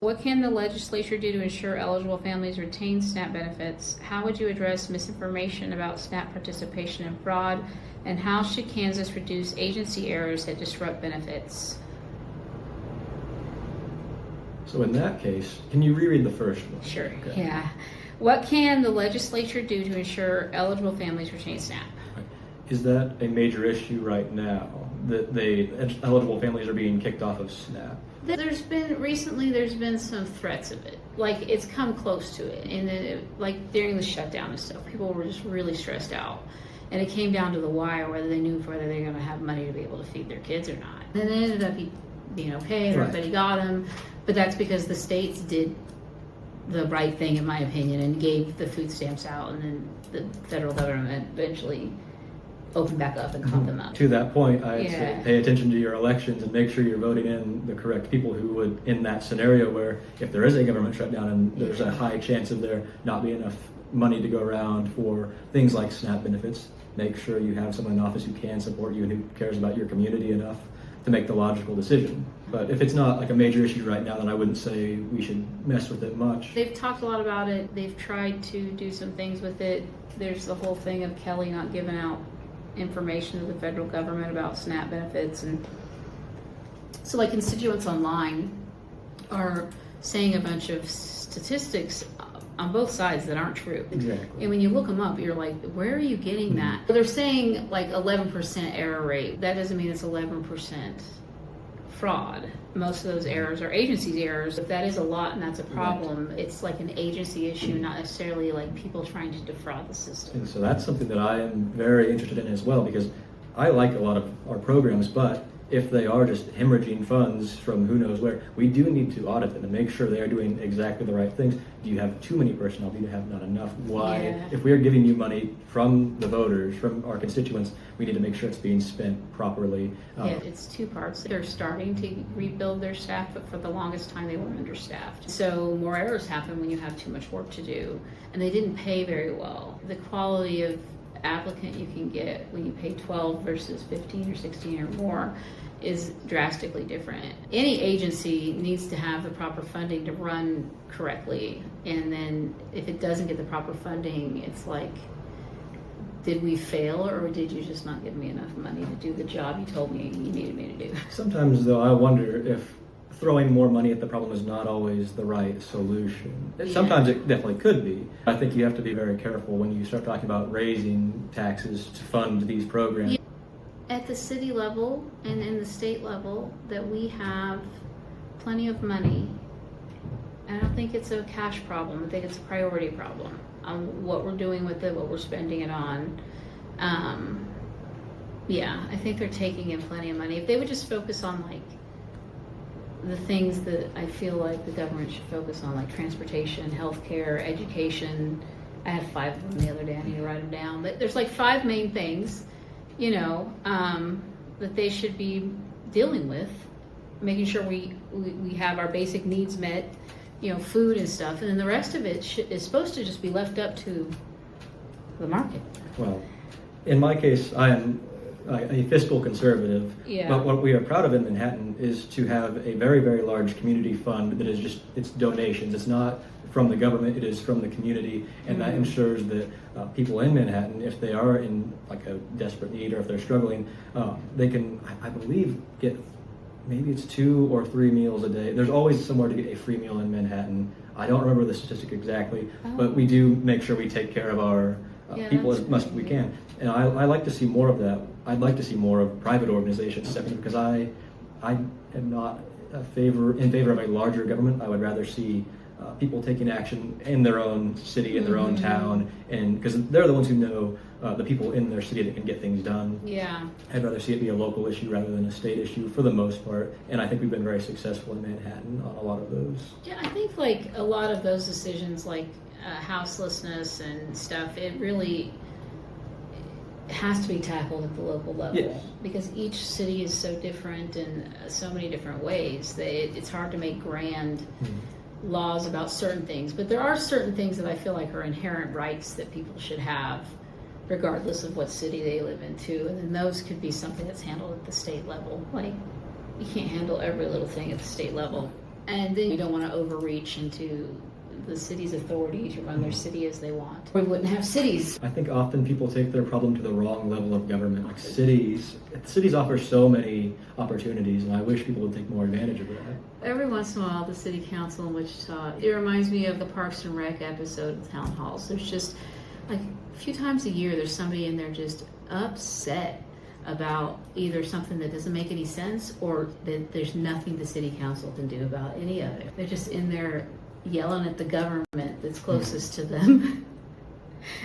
What can the legislature do to ensure eligible families retain SNAP benefits? How would you address misinformation about SNAP participation and fraud? And how should Kansas reduce agency errors that disrupt benefits? So in that case, can you reread the first one? Sure, Okay. yeah. What can the legislature do to ensure eligible families retain SNAP? Is that a major issue right now, that eligible families are being kicked off of SNAP? There's been some threats of it. Like, it's come close to it. And then, like, during the shutdown and stuff, people were just really stressed out. And it came down to the wire, whether they knew whether they're going to have money to be able to feed their kids or not. And it ended up being okay, and Right. everybody got them. But that's because the states did the right thing, in my opinion, and gave the food stamps out. And then the federal government eventually opened back up and caught them up. To that point, I'd Yeah. say pay attention to your elections and make sure you're voting in the correct people who would, in that scenario where if there is a government shutdown and there's a high chance of there not being enough money to go around for things like SNAP benefits, make sure you have someone in office who can support you and who cares about your community enough to make the logical decision. But if it's not like a major issue right now, then I wouldn't say we should mess with it much. They've talked a lot about it. They've tried to do some things with it. There's the whole thing of Kelly not giving out information to the federal government about SNAP benefits. And so, like, constituents online are saying a bunch of statistics on both sides that aren't true. Exactly. And when you look them up, you're like, where are you getting that? They're saying like 11% error rate. That doesn't mean it's 11% fraud. Most of those errors are agency errors. If that is a lot and that's a problem, it's like an agency issue, not necessarily like people trying to defraud the system. And so that's something that I am very interested in as well, because I like a lot of our programs, but if they are just hemorrhaging funds from who knows where, we do need to audit them and make sure they are doing exactly the right things. Do you have too many personnel? Do you have not enough? Why? Yeah. If we are giving you money from the voters, from our constituents, we need to make sure it's being spent properly. Yeah, it's two parts. They're starting to rebuild their staff, but for the longest time they were understaffed. So more errors happen when you have too much work to do, and they didn't pay very well. The quality of applicant you can get when you pay 12 versus 15 or 16 or more is drastically different. Any agency needs to have the proper funding to run correctly, and then if it doesn't get the proper funding, it's like, did we fail, or did you just not give me enough money to do the job you told me you needed me to do? Sometimes, though, I wonder if throwing more money at the problem is not always the right solution. Yeah. Sometimes it definitely could be. I think you have to be very careful when you start talking about raising taxes to fund these programs. Yeah. At the city level and in the state level, that we have plenty of money. I don't think it's a cash problem. I think it's a priority problem on what we're doing with it, what we're spending it on. Yeah, I think they're taking in plenty of money. If they would just focus on like the things that I feel like the government should focus on, like transportation, healthcare, education. I had 5 of them the other day. I need to write them down. But there's like 5 main things, you know, that they should be dealing with, making sure we have our basic needs met, you know, food and stuff, and then the rest of it is supposed to just be left up to the market. Well, in my case, I am a fiscal conservative, Yeah. but what we are proud of in Manhattan is to have a very, very large community fund that is just, it's donations. It's not from the government, it is from the community, and that ensures that people in Manhattan, if they are in like a desperate need or if they're struggling, they can, I believe, get maybe it's 2 or 3 meals a day. There's always somewhere to get a free meal in Manhattan. I don't remember the statistic exactly, but we do make sure we take care of our people as much as we can. And I like to see more of that. I'd like to see more of private organizations stepping in, because I am not in favor of a larger government. I would rather see people taking action in their own city, in their own town, and because they're the ones who know the people in their city that can get things done. Yeah. I'd rather see it be a local issue rather than a state issue for the most part, and I think we've been very successful in Manhattan on a lot of those. Yeah, I think like a lot of those decisions, like houselessness and stuff, it really has to be tackled at the local level. Yes. Because each city is so different in so many different ways that it's hard to make grand laws about certain things. But there are certain things that I feel like are inherent rights that people should have regardless of what city they live in too. And then those could be something that's handled at the state level. Like, you can't handle every little thing at the state level. And then you don't want to overreach into the city's authority to run their city as they want. We wouldn't have cities. I think often people take their problem to the wrong level of government. Like cities offer so many opportunities, and I wish people would take more advantage of that. Every once in a while, the city council in Wichita, it reminds me of the Parks and Rec episode of Town Halls. There's just, like, a few times a year, there's somebody in there just upset about either something that doesn't make any sense or that there's nothing the city council can do about any of it. They're just in there yelling at the government that's closest to them.